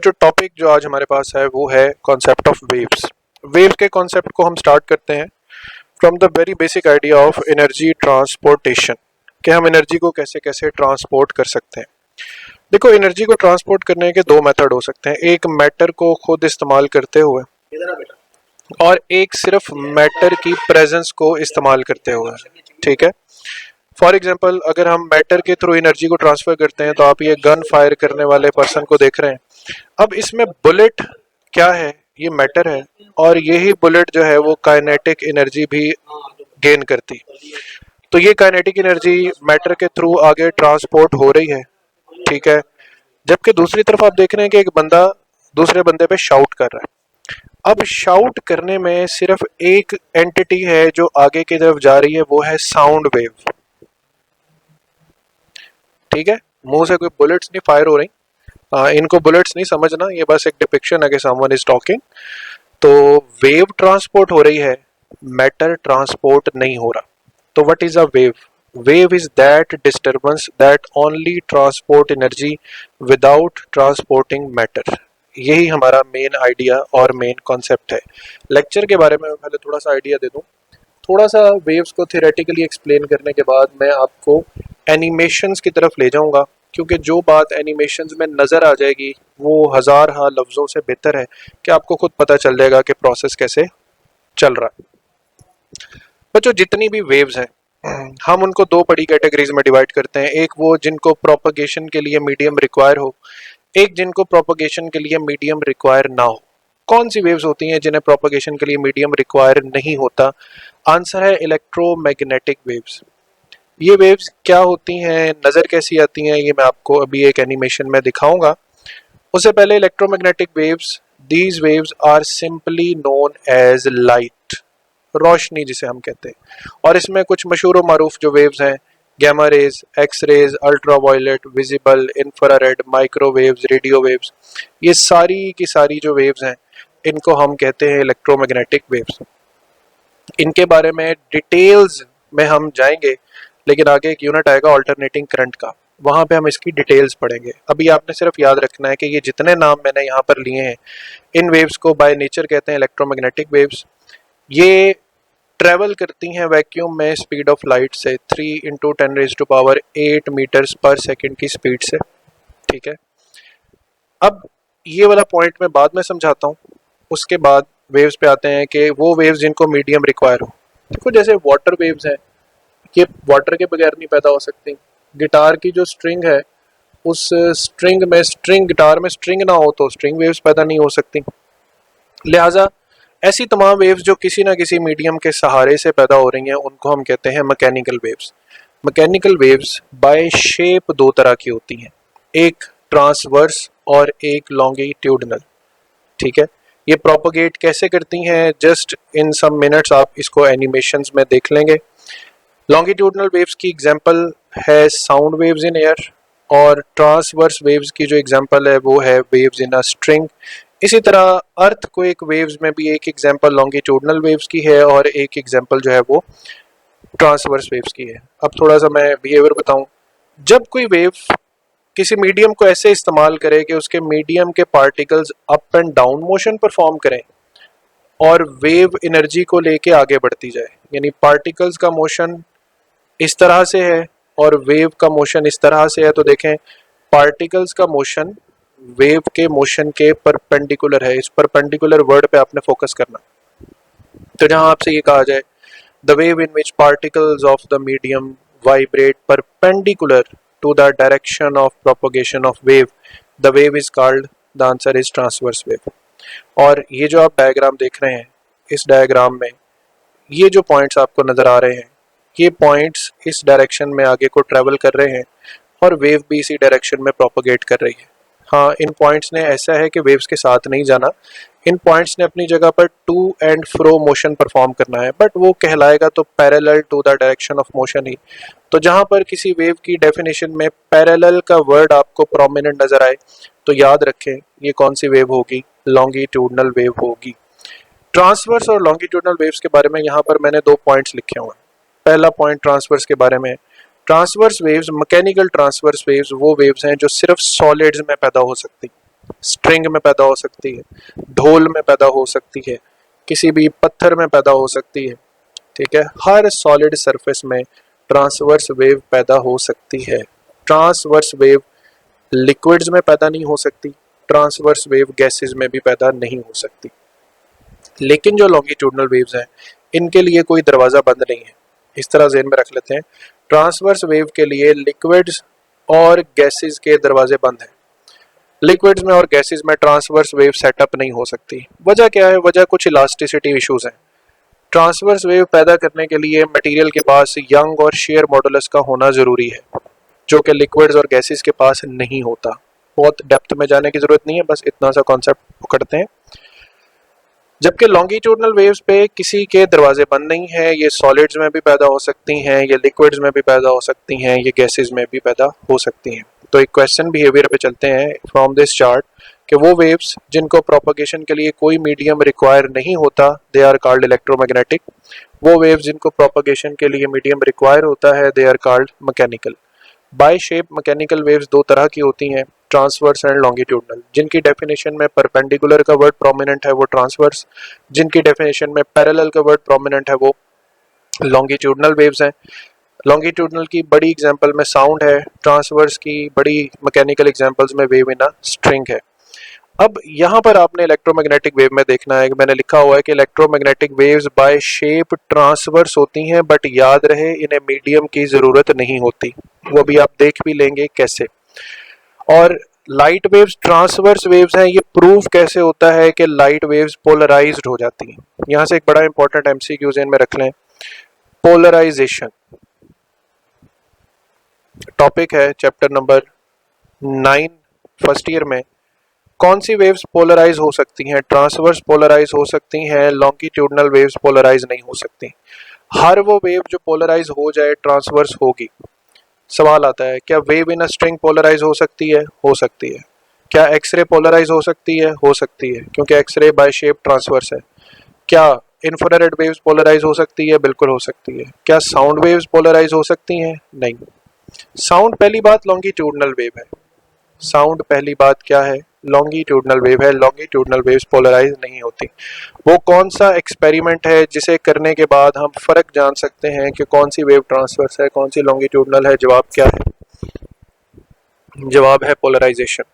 बच्चों टॉपिक जो आज हमारे पास है वो है कॉन्सेप्ट ऑफ वेव्स। वेव के कॉन्सेप्ट को हम स्टार्ट करते हैं from the very basic idea of energy transportation, कि हम एनर्जी को कैसे कैसे ट्रांसपोर्ट कर सकते हैं। देखो, एनर्जी को ट्रांसपोर्ट करने के दो मेथड हो सकते हैं, एक मैटर को खुद इस्तेमाल करते हुए और एक सिर्फ मैटर की प्रेजेंस को इस्तेमाल करते हुए। ठीक है, फॉर एग्जाम्पल अगर हम मैटर के थ्रू एनर्जी को ट्रांसफर करते हैं तो आप ये गन फायर करने वाले पर्सन को देख रहे हैं। अब इसमें बुलेट क्या है, ये मैटर है, और यही बुलेट जो है वो काइनेटिक एनर्जी भी गेन करती। तो ये काइनेटिक एनर्जी मैटर के थ्रू आगे ट्रांसपोर्ट हो रही है। ठीक है, जबकि दूसरी तरफ आप देख रहे हैं कि एक बंदा दूसरे बंदे पे शाउट कर रहा है। अब शाउट करने में सिर्फ एक एंटिटी है जो आगे की तरफ जा रही है, वो है साउंड वेव। ठीक है, मुंह से कोई बुलेट्स नहीं फायर हो रही, इनको बुलेट्स नहीं समझना, ये बस एक डिपिक्शन है कि समवन इज टॉकिंग। तो वेव ट्रांसपोर्ट हो रही है, मैटर ट्रांसपोर्ट नहीं हो रहा। तो what is a wave? Wave is that disturbance that only transport energy without transporting matter. यही हमारा मेन आइडिया और मेन कॉन्सेप्ट है। लेक्चर के बारे में पहले थोड़ा सा आइडिया दे दूं, थोड़ा सा वेव्स को थियोरेटिकली एक्सप्लेन करने के बाद मैं आपको एनिमेशंस की तरफ ले जाऊंगा, क्योंकि जो बात एनिमेशंस में नज़र आ जाएगी वो हज़ार हाँ लफ्ज़ों से बेहतर है कि आपको खुद पता चल जाएगा कि प्रोसेस कैसे चल रहा है। बच्चों, जितनी भी वेव्स हैं हम उनको दो बड़ी कैटेगरीज में डिवाइड करते हैं। एक वो जिनको प्रोपगेशन के लिए मीडियम रिक्वायर हो, एक जिनको प्रोपगेशन के लिए मीडियम रिक्वायर ना हो। कौन सी वेव्स होती हैं जिन्हें प्रोपगेशन के लिए मीडियम रिक्वायर नहीं होता? आंसर है इलेक्ट्रोमैग्नेटिक वेव्स। ये वेव्स क्या होती हैं, नज़र कैसी आती हैं, ये मैं आपको अभी एक एनिमेशन में दिखाऊंगा। उससे पहले electromagnetic waves, these waves are simply known as light, रोशनी जिसे हम कहते हैं। और इसमें कुछ मशहूर व मारूफ जो वेव्स हैं, gamma rays, x rays, ultraviolet, visible, infrared, microwaves, radio waves, ये सारी की सारी जो वेव्स हैं इनको हम कहते हैं इलेक्ट्रोमैग्नेटिक वेव्स। इनके बारे में डिटेल्स में हम जाएंगे, लेकिन आगे एक यूनिट आएगा ऑल्टरनेटिंग करंट का, वहां पे हम इसकी डिटेल्स पढ़ेंगे। अभी आपने सिर्फ याद रखना है कि ये जितने नाम मैंने यहाँ पर लिए हैं, इन वेव्स को बाय नेचर कहते हैं इलेक्ट्रोमैग्नेटिक वेव्स। ये ट्रेवल करती हैं वैक्यूम में स्पीड ऑफ लाइट से 3 × 10⁸ मीटर्स पर सेकेंड की स्पीड से। ठीक है, अब ये वाला पॉइंट मैं बाद में समझाता हूँ। उसके बाद वेव्स पे आते हैं कि वो वेव्स जिनको मीडियम रिक्वायर हो। देखो, जैसे वाटर वेव्स हैं, ये वाटर के बगैर नहीं पैदा हो सकती। गिटार की जो स्ट्रिंग है, उस स्ट्रिंग में गिटार में स्ट्रिंग ना हो तो स्ट्रिंग वेव्स पैदा नहीं हो सकती। लिहाजा ऐसी तमाम वेव्स जो किसी ना किसी मीडियम के सहारे से पैदा हो रही हैं उनको हम कहते हैं mechanical waves. Mechanical waves by shape दो तरह की होती हैं, एक ट्रांसवर्स और एक लॉन्गिट्यूडनल। ठीक है, ये प्रोपगेट कैसे करती हैं, जस्ट इन सम मिनट्स आप इसको एनिमेशंस में देख लेंगे। लॉन्गिट्यूडनल वेव्स की एग्जांपल है साउंड वेव्स इन एयर, और ट्रांसवर्स वेव्स की जो एग्जांपल है वो है वेव्स इन अ स्ट्रिंग। इसी तरह अर्थ को एक वेव्स में भी एक एग्जांपल लॉन्गिट्यूडनल वेव्स की है और एक एग्जांपल जो है वो ट्रांसवर्स वेव्स की है। अब थोड़ा सा मैं बिहेवियर बताऊं। जब कोई वेव किसी मीडियम को ऐसे इस्तेमाल करे कि उसके मीडियम के particles up and down motion perform करें और वेव एनर्जी को लेके आगे बढ़ती जाए, यानी पार्टिकल्स का मोशन इस तरह से है और वेव का मोशन इस तरह से है, तो देखें पार्टिकल्स का मोशन वेव के मोशन के परपेंडिकुलर है। इस परपेंडिकुलर वर्ड पे आपने फोकस करना। तो जहां आपसे ये कहा जाए the wave in which particles of the medium vibrate perpendicular to the direction of propagation of wave, the wave is called, the answer is transverse wave. और ये जो आप डायग्राम देख रहे हैं, इस डायग्राम में ये जो पॉइंट्स आपको नजर आ रहे हैं, ये पॉइंट्स इस डायरेक्शन में आगे को ट्रेवल कर रहे हैं और वेव भी इसी डायरेक्शन में प्रोपगेट कर रही है। हाँ, इन पॉइंट्स ने ऐसा है कि वेव्स के साथ नहीं जाना, इन पॉइंट्स ने अपनी जगह पर to and fro motion perform करना है, बट वो कहलाएगा तो parallel to the direction of motion ही। तो जहां पर किसी वेव की डेफिनेशन में पैरेलल का वर्ड आपको प्रोमिनेंट नजर आए तो याद रखें ये कौन सी वेव होगी, लॉन्गिट्यूडनल वेव होगी। ट्रांसवर्स और लॉन्गिट्यूडनल वेव्स के बारे में यहाँ पर मैंने दो पॉइंट्स लिखे हुए हैं। पहला पॉइंट ट्रांसवर्स के बारे में। Transverse waves, mechanical transverse waves वो वेव्स हैं जो सिर्फ सॉलिड्स में पैदा हो सकती। स्ट्रिंग में पैदा हो सकती है, ढोल में पैदा हो सकती है, किसी भी पत्थर में पैदा हो सकती है। ठीक है, हर सॉलिड सरफेस में ट्रांसवर्स वेव पैदा हो सकती है। ट्रांसवर्स वेव लिक्विड्स में पैदा नहीं हो सकती, ट्रांसवर्स वेव गैसेस में भी पैदा नहीं हो सकती। लेकिन जो लॉन्गिट्यूडनल वेव्स हैं इनके लिए कोई दरवाज़ा बंद नहीं है। इस तरह ज़हन में रख लेते हैं, ट्रांसवर्स वेव के लिए लिक्विड्स और गैसेस के दरवाजे बंद हैं। लिक्विड्स में और गैसेस में ट्रांसवर्स वेव सेटअप नहीं हो सकती। वजह क्या है? वजह कुछ इलास्टिसिटी इश्यूज हैं। ट्रांसवर्स वेव पैदा करने के लिए मटेरियल के पास यंग और शेयर मॉडुलस का होना ज़रूरी है, जो कि लिक्विड्स और गैसेस के पास नहीं होता। बहुत डेप्थ में जाने की ज़रूरत नहीं है, बस इतना सा कॉन्सेप्ट पकड़ते हैं। जबकि लॉन्गिट्यूडनल वेव्स पे किसी के दरवाजे बंद नहीं है, ये सॉलिड्स में भी पैदा हो सकती हैं, ये लिक्विड्स में भी पैदा हो सकती हैं, ये गैसेस में भी पैदा हो सकती हैं। तो एक क्वेश्चन बिहेवियर पे चलते हैं फ्रॉम दिस चार्ट कि वो वेव्स जिनको प्रोपगेशन के लिए कोई मीडियम रिक्वायर नहीं होता, दे आर कॉल्ड इलेक्ट्रोमैग्नेटिक। वो वेव्स जिनको प्रोपगेशन के लिए मीडियम रिक्वायर होता है, they are called mechanical. By shape mechanical waves दो तरह की होती हैं, ट्रांसवर्स एंड लॉन्गिट्यूडनल। जिनकी डेफिनेशन में परपेंडिकुलर का वर्ड प्रोमिनेंट है वो ट्रांसवर्स, जिनकी डेफिनेशन में पैरेलल का वर्ड प्रोमिनेंट है वो लॉन्गिट्यूडनल वेव्स हैं। लॉन्गिट्यूडनल की बड़ी एग्जांपल में साउंड है, ट्रांसवर्स की बड़ी मैकेनिकल एग्जांपल्स में वेव इन अ स्ट्रिंग है। अब यहाँ पर आपने इलेक्ट्रोमैग्नेटिक वेव में देखना है कि मैंने लिखा हुआ है कि electromagnetic waves by shape transverse होती हैं, बट याद रहे इन्हें मीडियम की जरूरत नहीं होती। वो भी आप देख भी लेंगे कैसे। और लाइट वेव्स ट्रांसवर्स वेव्स हैं, ये प्रूव कैसे होता है कि लाइट वेव्स पोलराइज्ड हो जाती हैं। यहाँ से एक बड़ा इंपॉर्टेंट एमसीक्यू ज़हन में रख लें, पोलराइजेशन टॉपिक है चैप्टर नंबर 9 फर्स्ट ईयर में। कौन सी वेव्स पोलराइज हो सकती हैं? ट्रांसवर्स पोलराइज हो सकती हैं, लॉन्गिट्यूडनल वेव्स पोलराइज नहीं हो सकती। हर वो वेव जो पोलराइज हो जाए ट्रांसवर्स होगी। सवाल आता है, क्या wave in a string polarise हो सकती है? हो सकती है। क्या एक्सरे पोलराइज हो सकती है? हो सकती है, क्योंकि एक्सरे बाय शेप ट्रांसवर्स है। क्या इंफ्रारेड वेव्स पोलराइज हो सकती है? बिल्कुल हो सकती है। क्या साउंड वेव्स पोलराइज हो सकती हैं? नहीं। साउंड पहली बात लॉन्गिट्यूडनल वेव है। साउंड पहली बात क्या है? लॉन्गिट्यूडनल वेव है। लॉन्गिट्यूडनल वेव्स पोलराइज नहीं होती। वो कौन सा एक्सपेरिमेंट है जिसे करने के बाद हम फर्क जान सकते हैं कि कौन सी वेव ट्रांसवर्स है, कौन सी लॉन्गिट्यूडनल है? जवाब क्या है? जवाब है पोलराइजेशन।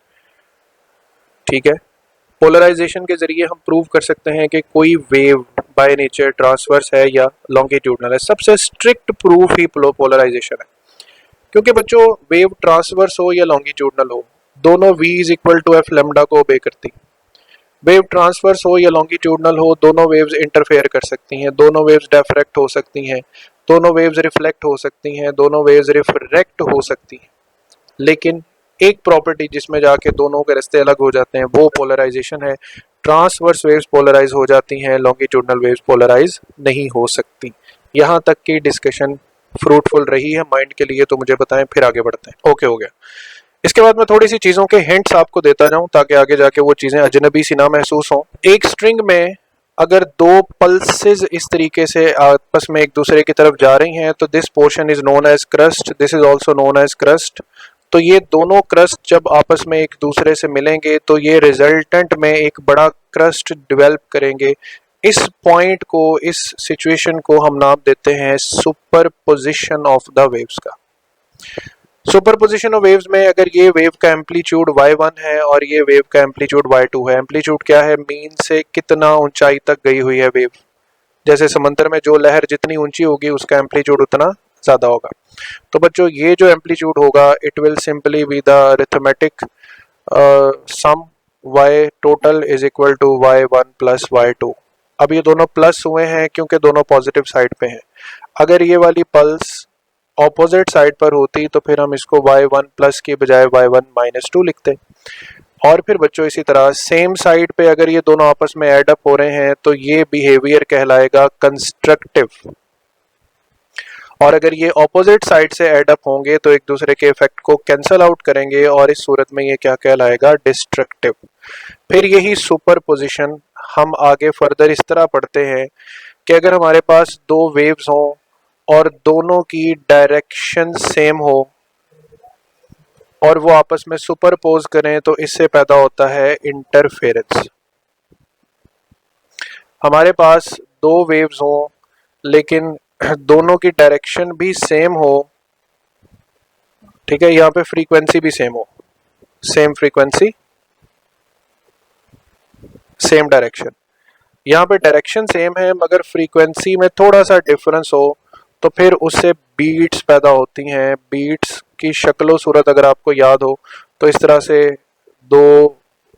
ठीक है, पोलराइजेशन के जरिए हम प्रूव कर सकते हैं कि कोई वेव बाय नेचर ट्रांसवर्स है या लॉन्गिट्यूडनल है। सबसे स्ट्रिक्ट प्रूफ ही पोलराइजेशन है, क्योंकि बच्चों वेव ट्रांसवर्स हो या लॉन्गिट्यूडनल हो, दोनों v is equal to f lambda को ओबे करती। वेव ट्रांसवर्स हो या लॉन्गिट्यूडनल हो, दोनों वेव्स इंटरफेयर कर सकती हैं, दोनों वेव्स डिफ्रैक्ट हो सकती हैं, दोनों वेव्स रिफ्लेक्ट हो सकती हैं, दोनों वेव्स रिफ्रैक्ट हो सकती हैं। लेकिन एक प्रॉपर्टी जिसमें जाके दोनों के रास्ते अलग हो जाते हैं वो पोलराइजेशन है। ट्रांसवर्स वेव्स पोलराइज हो जाती हैं, लॉन्गिट्यूडनल वेव्स पोलराइज नहीं हो सकती। यहाँ तक की डिस्कशन फ्रूटफुल रही है माइंड के लिए? तो मुझे बताएं, फिर आगे बढ़ते हैं। ओके हो गया। इसके बाद मैं थोड़ी सी चीजों के हिंट्स आपको देता जाऊं ताकि आगे जाके वो चीजें अजनबी सी ना महसूस हों। एक स्ट्रिंग में अगर दो पल्सेस इस तरीके से आपस में एक दूसरे की तरफ जा रही हैं तो this portion is known as crust, this is also known as crust. तो ये दोनों क्रस्ट जब आपस में एक दूसरे से मिलेंगे तो ये रिजल्टेंट में एक बड़ा क्रस्ट डेवलप करेंगे। इस पॉइंट को, इस सिचुएशन को हम नाम देते हैं सुपरपोजिशन ऑफ द वेव्स का। सुपरपोजिशन ऑफ वेव्स में अगर ये वेव का एम्पलीट्यूड y1 है और ये वेव का एम्पलीट्यूड y2 है। एम्पलीट्यूड क्या है? मीन से कितना ऊंचाई तक गई हुई है वेव। जैसे समंदर में जो लहर जितनी ऊंची होगी उसका एम्पलीट्यूड उतना ज्यादा होगा। तो बच्चों ये जो एम्पलीट्यूड होगा it will simply be the arithmetic sum y total is equal to y1 plus y2। अब ये दोनों प्लस हुए हैं क्योंकि दोनों पॉजिटिव साइड पे हैं। अगर ये वाली पल्स ऑपोजिट साइड पर होती तो फिर हम इसको y1 प्लस के बजाय y1 माइनस 2 लिखते। और फिर बच्चों इसी तरह सेम साइड पे अगर ये दोनों आपस में ऐड अप हो रहे हैं तो ये बिहेवियर कहलाएगा कंस्ट्रक्टिव। और अगर ये ऑपोजिट साइड से ऐड अप होंगे तो एक दूसरे के इफेक्ट को कैंसल आउट करेंगे और इस सूरत में ये क्या कहलाएगा? डिस्ट्रक्टिव। फिर यही सुपरपोजिशन हम आगे फर्दर इस तरह पढ़ते हैं कि अगर हमारे पास दो वेव्स हों और दोनों की डायरेक्शन सेम हो और वो आपस में सुपरपोज करें तो इससे पैदा होता है इंटरफेरेंस। हमारे पास दो वेव्स हों लेकिन दोनों की डायरेक्शन भी सेम हो, ठीक है, यहाँ पे फ्रीक्वेंसी भी सेम हो, सेम फ्रीक्वेंसी सेम डायरेक्शन। यहाँ पे डायरेक्शन सेम है मगर फ्रीक्वेंसी में थोड़ा सा डिफरेंस हो तो फिर उससे बीट्स पैदा होती हैं। बीट्स की शक्लो सूरत अगर आपको याद हो तो इस तरह से दो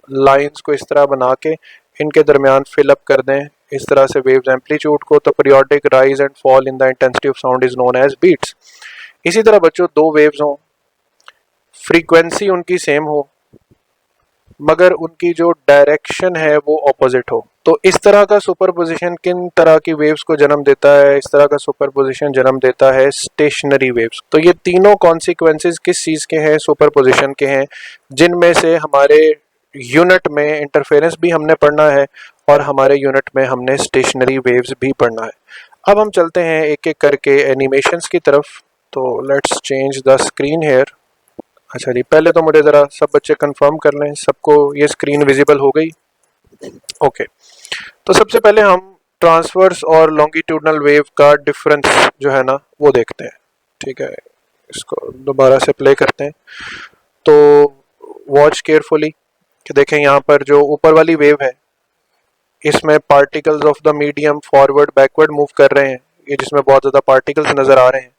लाइंस को इस तरह बना के इनके दरमियान फिलअप कर दें इस तरह से वेव्स एम्पलीट्यूड को, तो periodic rise and fall in the intensity of sound is known as beats. इसी तरह बच्चों दो वेव्स हों, फ्रीक्वेंसी उनकी सेम हो मगर उनकी जो डायरेक्शन है वो ऑपोजिट हो, तो इस तरह का सुपरपोजिशन किन तरह की वेव्स को जन्म देता है? इस तरह का सुपरपोजिशन जन्म देता है स्टेशनरी वेव्स। तो ये तीनों कॉन्सिक्वेंसेस किस चीज के हैं? सुपरपोजिशन के हैं, जिनमें से हमारे यूनिट में इंटरफेरेंस भी हमने पढ़ना है और हमारे यूनिट में हमने स्टेशनरी वेव्स भी पढ़ना है। अब हम चलते हैं एक एक करके एनिमेशंस की तरफ। तो let's change the screen here. अच्छा जी, पहले तो मुझे ज़रा सब बच्चे कंफर्म कर लें सबको ये स्क्रीन विजिबल हो गई? ओके, तो सबसे पहले हम ट्रांसवर्स और लॉन्गिट्यूडनल वेव का डिफरेंस जो है ना वो देखते हैं। ठीक है, इसको दोबारा से प्ले करते हैं। तो वॉच केयरफुली कि देखें यहाँ पर जो ऊपर वाली वेव है इसमें particles of the medium forward backward move कर रहे हैं, ये जिसमें बहुत ज़्यादा पार्टिकल्स नज़र आ रहे हैं।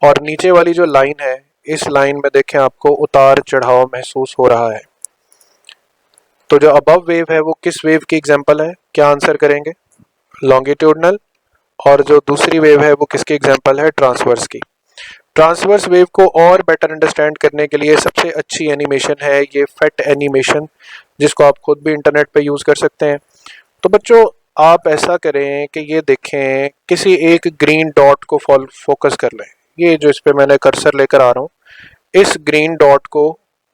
और नीचे वाली जो लाइन है इस लाइन में देखें आपको उतार चढ़ाव महसूस हो रहा है। तो जो अबव वेव है वो किस वेव की एग्जांपल है? क्या आंसर करेंगे? लॉन्गिट्यूडनल। और जो दूसरी वेव है वो किसकी एग्जांपल है? ट्रांसवर्स की। ट्रांसवर्स वेव को और बेटर अंडरस्टैंड करने के लिए सबसे अच्छी एनिमेशन है ये फेट एनिमेशन, जिसको आप खुद भी इंटरनेट पे यूज कर सकते हैं। तो बच्चों आप ऐसा करें कि ये देखें, किसी एक ग्रीन डॉट को फोकस कर लें। ये जो इस पे मैंने कर्सर लेकर आ रहा हूँ, इस ग्रीन डॉट को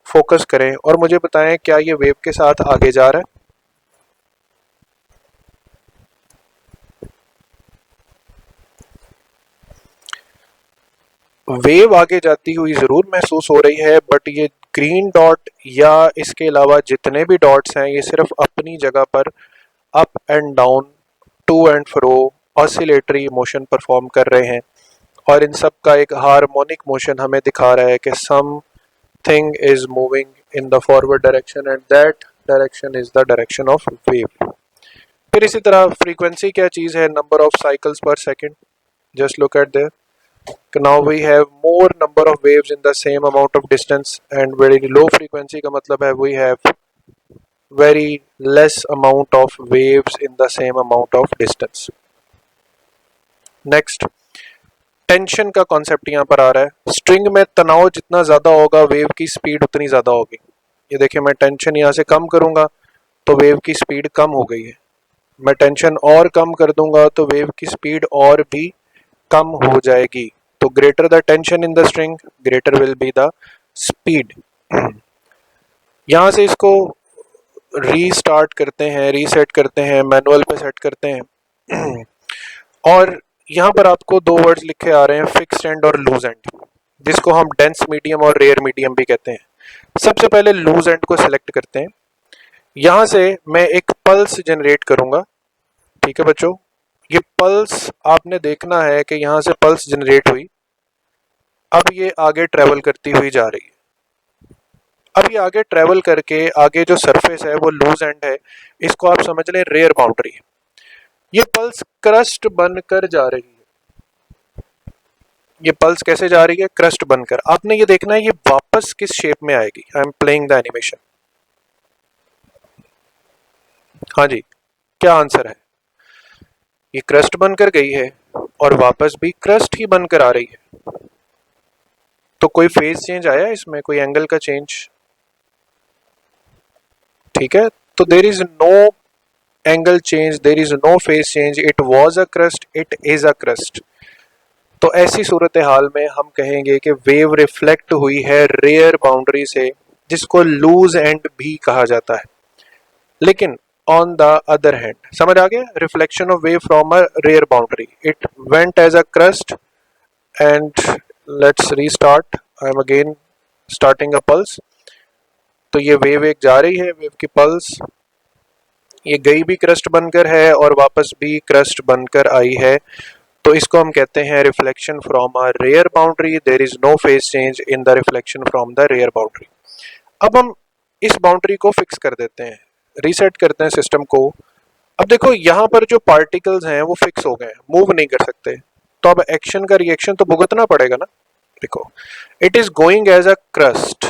फोकस करें और मुझे बताएं क्या ये वेव के साथ आगे जा रहा है? वेव आगे जाती हुई जरूर महसूस हो रही है, बट ये ग्रीन डॉट या इसके अलावा जितने भी डॉट्स हैं ये सिर्फ अपनी जगह पर up and down, to and fro oscillatory motion perform कर रहे हैं और इन सब का एक हार्मोनिक मोशन हमें दिखा रहा है कि something is moving in the forward direction and that direction is the direction of wave. फिर इसी तरह फ्रीक्वेंसी क्या चीज़ है? नंबर ऑफ साइकिल्स पर second. Just look at there, now we have more number of waves in the same amount of distance, and very low frequency का मतलब है we have very less amount of waves in the same amount of distance. Next, tension का concept यहाँ पर आ रहा है। String में तनाव जितना ज़्यादा होगा वेव की स्पीड उतनी ज़्यादा होगी। ये देखिए, मैं टेंशन यहाँ से कम करूँगा तो वेव की स्पीड कम हो गई है, मैं टेंशन और कम कर दूंगा तो वेव की स्पीड और भी कम हो जाएगी। तो greater the tension in the string greater will be the speed. यहाँ से इसको रीस्टार्ट करते हैं, रीसेट करते हैं, मैनुअल पे सेट करते हैं और यहाँ पर आपको दो वर्ड्स लिखे आ रहे हैं, फिक्स्ड एंड और लूज एंड, जिसको हम डेंस मीडियम और रेयर मीडियम भी कहते हैं। सबसे पहले लूज एंड को सिलेक्ट करते हैं। यहाँ से मैं एक पल्स जनरेट करूंगा। ठीक है बच्चों, ये पल्स आपने देखना है कि यहाँ से पल्स जनरेट हुई, अब ये आगे ट्रेवल करती हुई जा रही है। अब ये आगे ट्रेवल करके आगे जो सरफेस है वो लूज एंड है, इसको आप समझ लें रेयर बाउंड्री है। ये पल्स क्रस्ट बनकर जा रही है। ये पल्स कैसे जा रही है? क्रस्ट बनकर। आपने ये देखना है ये वापस किस शेप में आएगी। I am playing the animation. हाँ जी, क्या आंसर है? ये क्रस्ट बनकर गई है और वापस भी क्रस्ट ही बनकर आ रही है। तो कोई फेज चेंज आया इसमें, कोई एंगल का चेंज? ठीक है, तो there is no angle change, there is no phase change, it was a crust, it is a crust. तो ऐसी सूरत हाल में हम कहेंगे कि वेव रिफ्लेक्ट हुई है रेयर बाउंड्री से, जिसको लूज एंड भी कहा जाता है। लेकिन on the other hand, समझ आ गया? Reflection of wave from a rare boundary, it went as a crust and let's restart. I am again starting a pulse. तो ये वेव एक जा रही है, वेव की पल्स, ये गई भी क्रस्ट बनकर है और वापस भी क्रस्ट बनकर आई है। तो इसको हम कहते हैं reflection from a rare boundary. There is no phase change in the reflection from the rare boundary. अब हम इस बाउंड्री को फिक्स कर देते हैं, रीसेट करते हैं सिस्टम को। अब देखो यहाँ पर जो पार्टिकल्स हैं वो फिक्स हो गए, मूव नहीं कर सकते। तो अब एक्शन का रिएक्शन तो भुगतना पड़ेगा ना। देखो, it is going as a crust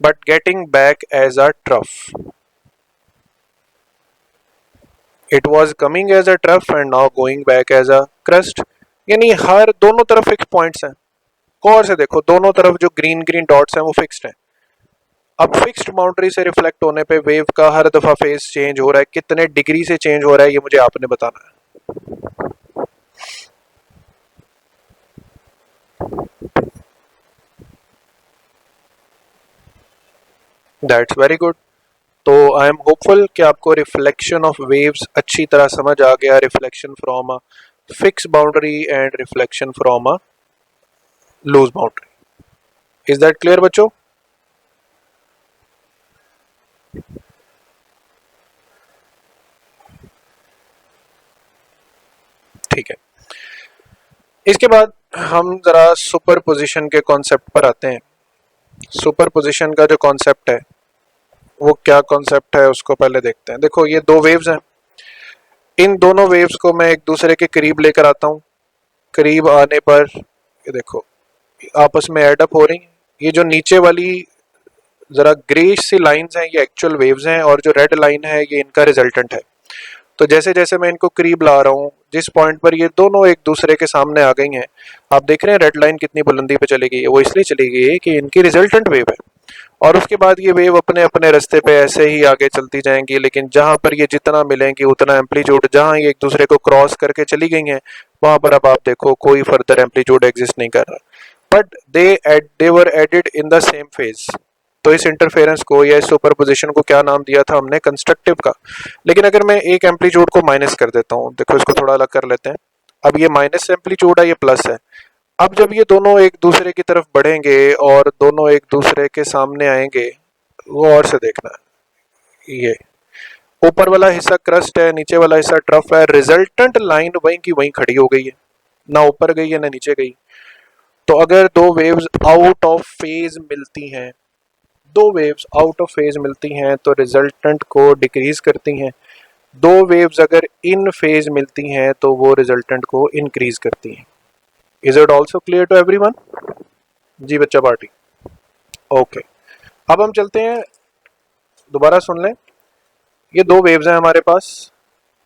but getting back as a trough. It was coming as a trough and now going back as a crust. यानी हर दोनों तरफ फिक्स पॉइंट्स हैं। गौर से देखो, दोनों तरफ जो ग्रीन ग्रीन डॉट्स हैं वो फिक्स्ड हैं। अब फिक्स्ड बाउंड्री से रिफ्लेक्ट होने पे वेव का हर दफा फेज चेंज हो रहा है, कितने डिग्री से चेंज हो रहा है ये मुझे आपने बताना है। That's very good. तो आई एम होपफुल कि आपको रिफ्लेक्शन ऑफ वेव्स अच्छी तरह समझ आ गया। Reflection from a fix boundary and reflection from a loose boundary. Is that clear बच्चों? ठीक है, इसके बाद हम जरा सुपर पोजिशन के कॉन्सेप्ट पर आते हैं। सुपर पोजिशन का जो कॉन्सेप्ट है वो क्या कॉन्सेप्ट है उसको पहले देखते हैं। देखो, ये दो वेव्स हैं, इन दोनों वेव्स को मैं एक दूसरे के करीब लेकर आता हूँ। करीब आने पर ये देखो आपस में एड अप हो रही हैं। ये जो नीचे वाली जरा ग्रेश सी लाइंस हैं ये एक्चुअल वेव्स हैं, और जो रेड लाइन है ये इनका रिजल्टेंट है। तो जैसे जैसे मैं इनको करीब ला रहा हूँ, जिस पॉइंट पर ये दोनों एक दूसरे के सामने आ गई हैं, आप देख रहे हैं रेड लाइन कितनी बुलंदी पे चली गई है। वो इसलिए चली गई है कि इनकी रिजल्टेंट वेव है, और उसके बाद ये वेव अपने अपने रास्ते पे ऐसे ही आगे चलती जाएंगी। लेकिन जहां पर ये जितना मिलेंगी उतना एम्पलीट्यूड, जहां ये एक दूसरे को क्रॉस करके चली गई हैं, वहां पर अब आप देखो कोई फर्दर एम्पलीट्यूड एग्जिस्ट नहीं कर रहा, but they were added in the same phase. तो इस इंटरफेरेंस को या इस सुपरपोजिशन को क्या नाम दिया था हमने? कंस्ट्रक्टिव का। लेकिन अगर मैं एक एम्पलीट्यूड को माइनस कर देता हूँ, देखो इसको थोड़ा अलग कर लेते हैं। अब ये माइनस एम्पलीट्यूड है, ये प्लस है। अब जब ये दोनों एक दूसरे की तरफ बढ़ेंगे और दोनों एक दूसरे के सामने आएंगे, वो और से देखना, ये ऊपर वाला हिस्सा क्रस्ट है, नीचे वाला हिस्सा ट्रफ है। रिजल्टेंट लाइन वहीं की वहीं खड़ी हो गई है, ना ऊपर गई है ना नीचे गई। तो अगर दो वेव्स आउट ऑफ फेज मिलती हैं, दो वेव्स आउट ऑफ फेज मिलती हैं तो रिजल्टेंट को डिक्रीज करती हैं। दो वेव्स अगर इन फेज मिलती हैं तो वो रिजल्टेंट को इंक्रीज करती हैं। Is it also clear to everyone? जी बच्चा पार्टी। ओके, अब हम चलते हैं, दोबारा सुन लें। ये दो वेव्स हैं हमारे पास,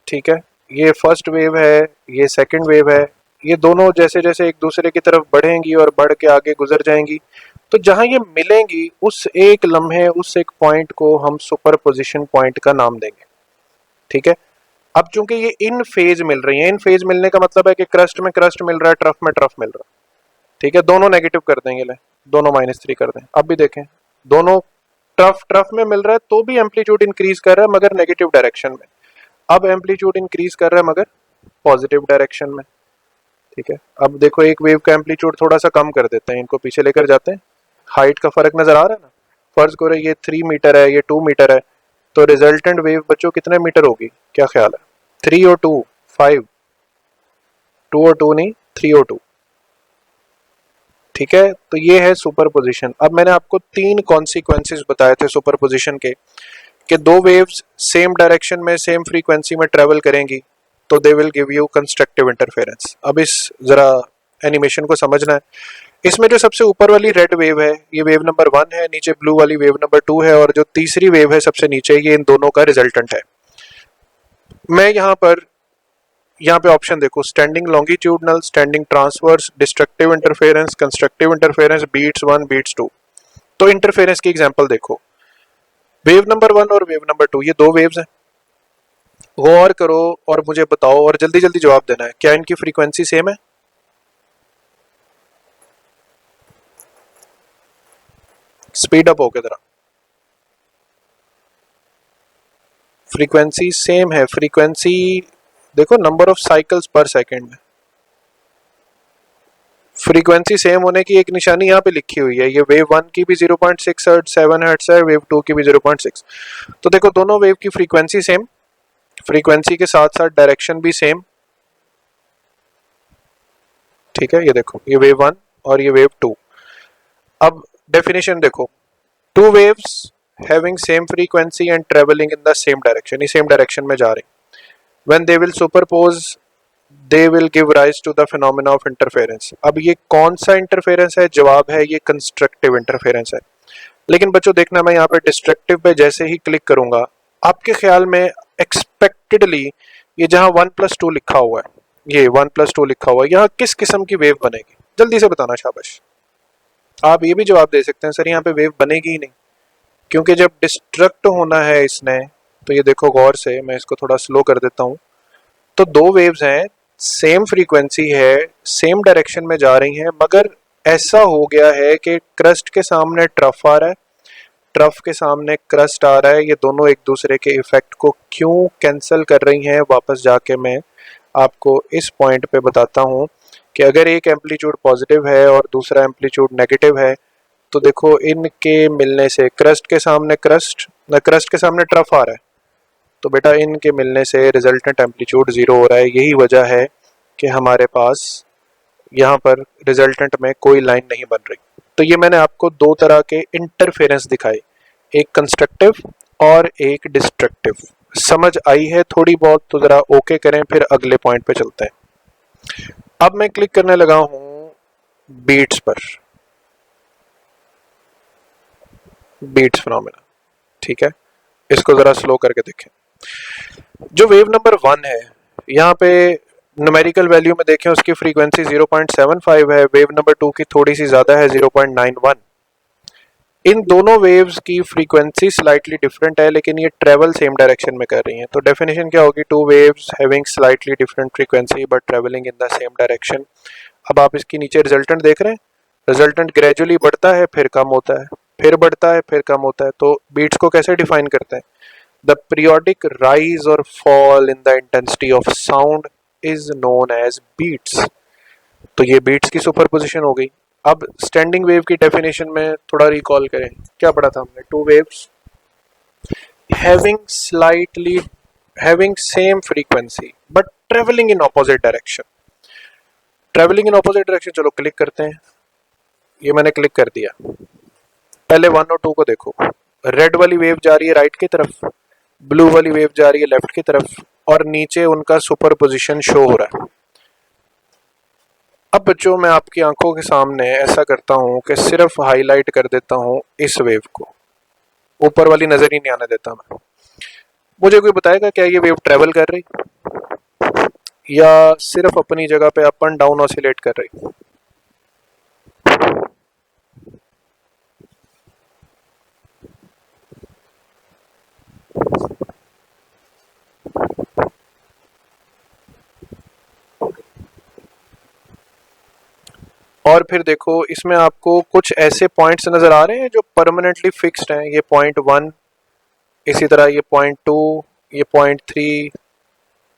ठीक है। ये फर्स्ट वेव है, ये सेकंड वेव है। ये दोनों जैसे जैसे एक दूसरे की तरफ बढ़ेंगी और बढ़ के आगे गुजर जाएंगी, तो जहां ये मिलेंगी उस एक लम्हे, उस एक पॉइंट को हम सुपर पोजिशन पॉइंट का नाम देंगे, ठीक है। अब चूंकि ये इन फेज मिल रही है, इन फेज मिलने का मतलब है कि क्रस्ट में क्रस्ट मिल रहा है, ट्रफ में ट्रफ मिल रहा है, ठीक है। दोनों नेगेटिव कर देंगे, ले दोनों -3 कर दें। अब भी देखें, दोनों ट्रफ ट्रफ में मिल रहा है तो भी एम्पलीट्यूड इंक्रीज कर रहा है मगर नेगेटिव डायरेक्शन में। अब एम्पलीट्यूड इंक्रीज कर रहा है मगर पॉजिटिव डायरेक्शन में, ठीक है। अब देखो, एक वेव का एम्पलीट्यूड थोड़ा सा कम कर देते हैं, इनको पीछे लेकर जाते हैं। हाइट का फर्क नजर आ रहा है ना? फर्ज करो ये 3 मीटर है, ये 2 मीटर है, तो रिजल्टेंट वेव बच्चों कितने मीटर होगी, क्या ख्याल है? 3 और 2 5, 2 और 2 नहीं, 3 और 2, ठीक है। तो ये है सुपरपोजिशन। अब मैंने आपको 3 कॉन्सिक्वेंसेस बताए थे सुपरपोजिशन के, कि दो वेव्स सेम डायरेक्शन में सेम फ्रीक्वेंसी में ट्रेवल करेंगी तो दे will give you constructive interference. अब इस जरा एनिमेशन को समझना है। इसमें जो सबसे ऊपर वाली रेड वेव है ये वेव नंबर 1 है, नीचे ब्लू वाली वेव नंबर 2 है, और जो तीसरी वेव है सबसे नीचे, ये इन दोनों का रिजल्टेंट है। मैं यहाँ पे ऑप्शन देखो, standing longitudinal, standing transverse, destructive interference, constructive interference, beats 1 beats 2। तो इंटरफेरेंस की एग्जांपल देखो, वेव नंबर 1 और वेव नंबर 2 ये दो वेव्स हैं। गौर करो और मुझे बताओ, और जल्दी जल्दी जवाब देना है, क्या इनकी फ्रीक्वेंसी सेम है? स्पीड अप होके जरा, फ्रीक्वेंसी सेम है। फ्रीक्वेंसी देखो, नंबर ऑफ साइकिल्स पर सेकंड में फ्रीक्वेंसी सेम होने की एक निशानी यहाँ पे लिखी हुई है, ये वेव 1 की भी 0.6 हर्ट्ज 7 हर्ट्ज है, वेव 2 की भी 0.6। तो देखो दोनों वेव की फ्रीक्वेंसी सेम, फ्रीक्वेंसी के साथ साथ डायरेक्शन भी सेम, ठीक है। ये देखो ये वेव 1 और ये वेव 2। अब डेफिनेशन देखो, two waves having same frequency and travelling in the same direction, ये सेम डायरेक्शन में जा रही, when they will superpose they will give rise to the phenomena of interference. अब ये कौन सा इंटरफेरेंस है, जवाब है ये कंस्ट्रक्टिव इंटरफेरेंस है। लेकिन बच्चों देखना, मैं यहाँ पे डिस्ट्रक्टिव पे जैसे ही क्लिक करूंगा, आपके ख्याल में एक्सपेक्टेडली ये जहां 1+2 लिखा हुआ है, ये 1+2 लिखा हुआ है, यहाँ किस किस्म की वेव बनेगी? जल्दी से बताना, शाबाश। आप ये भी जवाब दे सकते हैं सर यहाँ पे वेव बनेगी ही नहीं, क्योंकि जब डिस्ट्रक्ट होना है इसने, तो ये देखो गौर से, मैं इसको थोड़ा स्लो कर देता हूँ। तो दो वेव्स हैं, सेम फ्रीक्वेंसी है, सेम डायरेक्शन में जा रही हैं, मगर ऐसा हो गया है कि क्रस्ट के सामने ट्रफ आ रहा है, ट्रफ के सामने क्रस्ट आ रहा है, ये दोनों एक दूसरे के इफेक्ट को क्यों कैंसिल कर रही हैं, वापस जाके मैं आपको इस पॉइंट पे बताता हूँ कि अगर एक एम्पलीट्यूड पॉजिटिव है और दूसरा एम्पलीट्यूड नेगेटिव है, तो देखो इनके मिलने से क्रस्ट के सामने क्रस्ट के सामने ट्रफ आ रहा है, तो बेटा इनके मिलने से रिजल्टेंट एम्पलीट्यूड 0 हो रहा है। यही वजह है कि हमारे पास यहाँ पर रिजल्टेंट में कोई लाइन नहीं बन रही। तो ये मैंने आपको दो तरह के इंटरफेरेंस दिखाए, एक कंस्ट्रक्टिव और एक डिस्ट्रक्टिव। समझ आई है थोड़ी बहुत? तो जरा ओके करें, फिर अगले पॉइंट पे चलते हैं। अब मैं क्लिक करने लगा हूं बीट्स पर, बीट्स फिनोमेना, ठीक है। इसको जरा स्लो करके देखें। जो वेव नंबर 1 है, यहाँ पे न्यूमेरिकल वैल्यू में देखें, उसकी फ्रीक्वेंसी 0.75 है, वेव नंबर 2 की थोड़ी सी ज्यादा है, 0.91। इन दोनों वेव्स की फ्रीक्वेंसी स्लाइटली डिफरेंट है, लेकिन ये ट्रेवल सेम डायरेक्शन में कर रही हैं। तो डेफिनेशन क्या होगी? To waves having slightly different frequency but travelling in the same direction. अब आप इसकी नीचे रिजल्टेंट देख रहे हैं, रिजल्टेंट ग्रेजुअली बढ़ता है, फिर कम होता है, फिर बढ़ता है, फिर कम होता है। तो बीट्स को कैसे डिफाइन करते हैं? द पीरियोडिक राइज और fall in the intensity of sound is known as beats. तो ये बीट्स की सुपरपोजिशन हो गई। अब स्टैंडिंग वेव की डेफिनेशन में थोड़ा रिकॉल करें, क्या पढ़ा था हमने? To waves having same frequency but travelling in opposite direction. Travelling in opposite direction, चलो क्लिक करते हैं। ये मैंने क्लिक कर दिया। पहले 1 और 2 को देखो, रेड वाली वेव जा रही है राइट की तरफ, ब्लू वाली वेव जा रही है लेफ्ट की तरफ, और नीचे उनका सुपरपोजिशन शो हो रहा है। अब बच्चों मैं आपकी आंखों के सामने ऐसा करता हूं कि सिर्फ हाईलाइट कर देता हूं इस वेव को, ऊपर वाली नजर ही नहीं आने देता मैं। मुझे कोई बताएगा क्या ये वेव ट्रेवल कर रही या सिर्फ अपनी जगह पे अप एंड डाउन ऑसिलेट कर रही? और फिर देखो इसमें आपको कुछ ऐसे पॉइंट्स नजर आ रहे हैं जो परमानेंटली फिक्स्ड हैं। ये पॉइंट 1, इसी तरह ये पॉइंट 2, ये पॉइंट 3।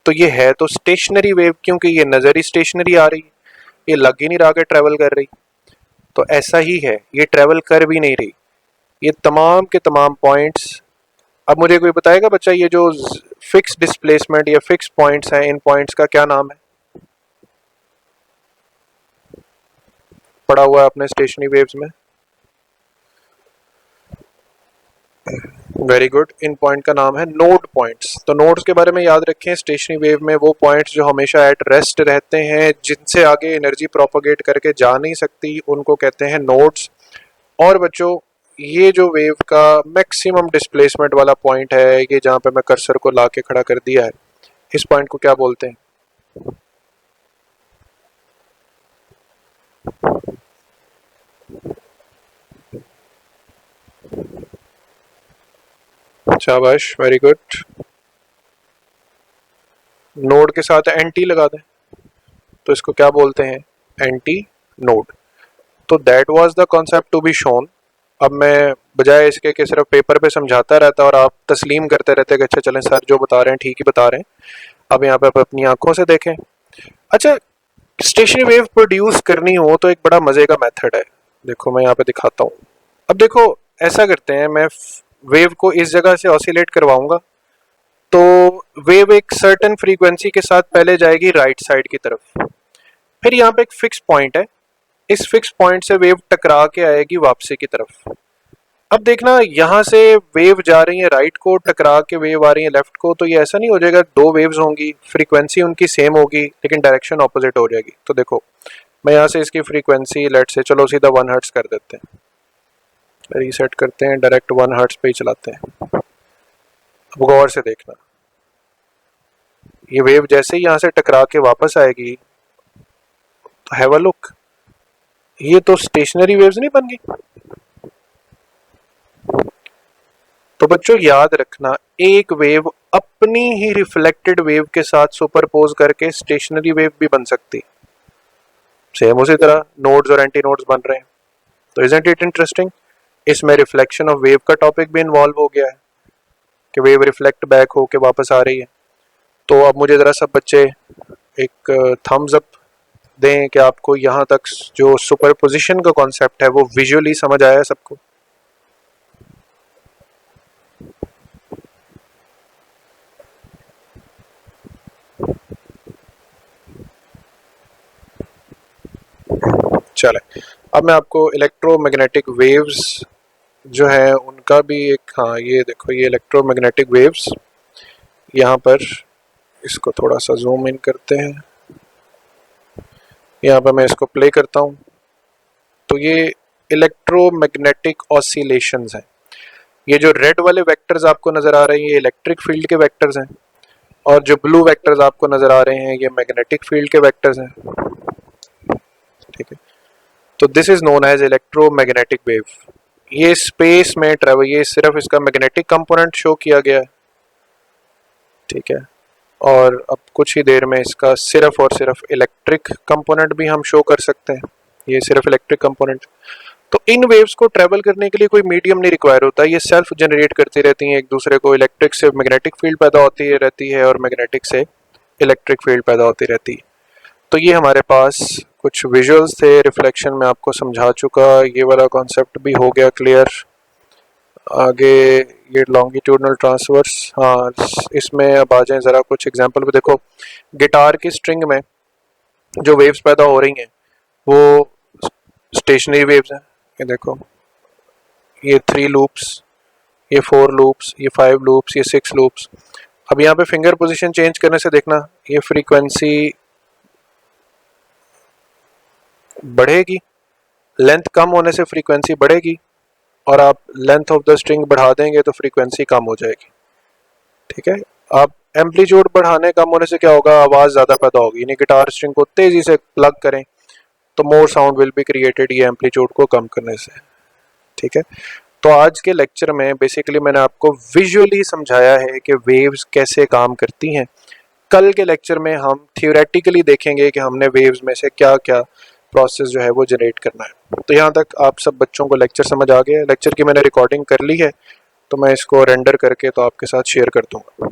तो ये है तो स्टेशनरी वेव, क्योंकि ये नजर ही स्टेशनरी आ रही, ये लग ही नहीं रहा कि ट्रेवल कर रही। तो ऐसा ही है, ये ट्रेवल कर भी नहीं रही, ये तमाम के तमाम पॉइंट्स। अब मुझे कोई बताएगा बच्चा, ये जो फिक्स डिस्प्लेसमेंट या फिक्स पॉइंट्स हैं, इन पॉइंट्स का क्या नाम है? पढ़ा हुआ है आपने स्टेशनरी वेव्स में? Very good. इन पॉइंट का नाम है नोड पॉइंट्स। तो नोड्स के बारे में याद रखें, स्टेशनरी वेव में वो पॉइंट्स जो हमेशा एट रेस्ट रहते हैं, जिनसे आगे एनर्जी प्रोपोगेट करके जा नहीं सकती, उनको कहते हैं नोड्स। और बच्चों ये जो वेव का मैक्सिमम डिस्प्लेसमेंट वाला पॉइंट है, ये जहां पे मैं कर्सर को ला के खड़ा कर दिया है, इस पॉइंट को क्या बोलते हैं? शाबाश, वेरी गुड। नोड के साथ एंटी लगा दें तो इसको क्या बोलते हैं? Antinode. तो that was the concept to be shown. अब मैं बजाय इसके कि सिर्फ पेपर पे समझाता रहता और आप तस्लीम करते रहते कि अच्छा चलें सर जो बता रहे हैं ठीक ही बता रहे हैं, अब यहाँ पे आप अपनी आंखों से देखें। अच्छा, स्टेशनरी वेव प्रोड्यूस करनी हो तो एक बड़ा मजे का मेथड है। देखो मैं यहाँ पे दिखाता हूँ। अब देखो ऐसा करते हैं, मैं वेव को इस जगह से ऑसिलेट करवाऊंगा तो वेव एक सर्टेन फ्रीक्वेंसी के साथ पहले जाएगी राइट साइड की तरफ, फिर यहाँ पे एक फिक्स पॉइंट है, इस फिक्स पॉइंट से वेव टकरा के आएगी वापसी की तरफ। अब देखना यहाँ से वेव जा रही है राइट को, टकरा के वेव आ रही है लेफ्ट को, तो ये ऐसा नहीं हो जाएगा दो वेव्स होंगी, फ्रीक्वेंसी उनकी सेम होगी लेकिन डायरेक्शन ऑपोजिट हो जाएगी। तो देखो मैं यहाँ से इसकी फ्रीक्वेंसी लेट से चलो सीधा 1 हर्ट्ज कर देते हैं, रीसेट करते हैं, डायरेक्ट 1 हर्ट्ज पे ही चलाते हैं। अब गौर से देखना, ये वेव जैसे ही यहाँ से टकरा के वापस आएगी तो हैव अ लुक, ये तो स्टेशनरी वेव्स नहीं बन गई। तो बच्चों याद रखना, एक वेव अपनी ही रिफ्लेक्टेड वेव के साथ सुपरपोज करके स्टेशनरी वेव भी बन सकती। सेम उसी तरह नोड्स और एंटी नोड्स बन रहे हैं। तो इजंट इट इंटरेस्टिंग, इसमें रिफ्लेक्शन ऑफ वेव का टॉपिक भी इन्वॉल्व हो गया है कि वेव रिफ्लेक्ट बैक होके वापस आ रही है। तो अब मुझे जरा सब बच्चे एक थम्स अप दें कि आपको यहाँ तक जो सुपरपोजिशन का कॉन्सेप्ट है वो विजुअली समझ आया सबको। चले अब मैं आपको इलेक्ट्रोमैग्नेटिक वेव्स जो है उनका भी एक, हाँ ये देखो ये इलेक्ट्रोमैग्नेटिक वेव्स, यहाँ पर इसको थोड़ा सा जूम इन करते हैं, यहाँ पर मैं इसको प्ले करता हूँ। तो ये इलेक्ट्रोमैग्नेटिक ऑसिलेशंस हैं। ये जो रेड वाले वेक्टर्स आपको नजर आ रहे हैं ये इलेक्ट्रिक फील्ड के वेक्टर्स हैं, और जो ब्लू वेक्टर्स आपको नजर आ रहे हैं ये मैग्नेटिक फील्ड के वेक्टर्स हैं। ठीक है, तो this is known as electromagnetic wave. ये स्पेस में ट्रेवल, ये सिर्फ इसका मैग्नेटिक कंपोनेंट शो किया गया है। ठीक है, और अब कुछ ही देर में इसका सिर्फ और सिर्फ इलेक्ट्रिक कंपोनेंट भी हम शो कर सकते हैं। ये सिर्फ इलेक्ट्रिक कंपोनेंट। तो इन वेव्स को ट्रेवल करने के लिए कोई मीडियम नहीं रिक्वायर होता, ये सेल्फ जनरेट करती रहती हैं एक दूसरे को। इलेक्ट्रिक से मैग्नेटिक फील्ड पैदा होती रहती है और मैग्नेटिक से इलेक्ट्रिक फील्ड पैदा होती रहती है। तो ये हमारे पास कुछ विजुअल्स थे, रिफ्लेक्शन में आपको समझा चुका, ये वाला कॉन्सेप्ट भी हो गया क्लियर। आगे ये लॉन्गिट्यूडनल ट्रांसवर्स, हाँ इसमें अब आ जाए ज़रा कुछ एग्जांपल भी। देखो गिटार की स्ट्रिंग में जो वेव्स पैदा हो रही हैं वो स्टेशनरी वेव्स हैं। ये देखो ये 3 लूप्स, ये 4 लूप्स, ये 5 लूप्स, ये 6 लूप्स। अब यहाँ पे फिंगर पोजीशन चेंज करने से देखना ये फ्रीक्वेंसी बढ़ेगी, लेंथ कम होने से फ्रीक्वेंसी बढ़ेगी, और आप लेंथ ऑफ द स्ट्रिंग बढ़ा देंगे तो फ्रीक्वेंसी कम हो जाएगी। ठीक है, आप एम्पलीट्यूड बढ़ाने कम होने से क्या होगा, आवाज़ ज़्यादा पैदा होगी। यानी गिटार स्ट्रिंग को तेज़ी से प्लग करें तो मोर साउंड विल बी क्रिएटेड, ये एम्पलीट्यूड को कम करने से। ठीक है, तो आज के लेक्चर में बेसिकली मैंने आपको विजुअली समझाया है कि वेव्स कैसे काम करती हैं। कल के लेक्चर में हम थियोरेटिकली देखेंगे कि हमने वेव्स में से क्या क्या प्रोसेस जो है वो जनरेट करना है। तो यहाँ तक आप सब बच्चों को लेक्चर समझ आ गया। लेक्चर की मैंने रिकॉर्डिंग कर ली है तो मैं इसको रेंडर करके तो आपके साथ शेयर कर दूंगा।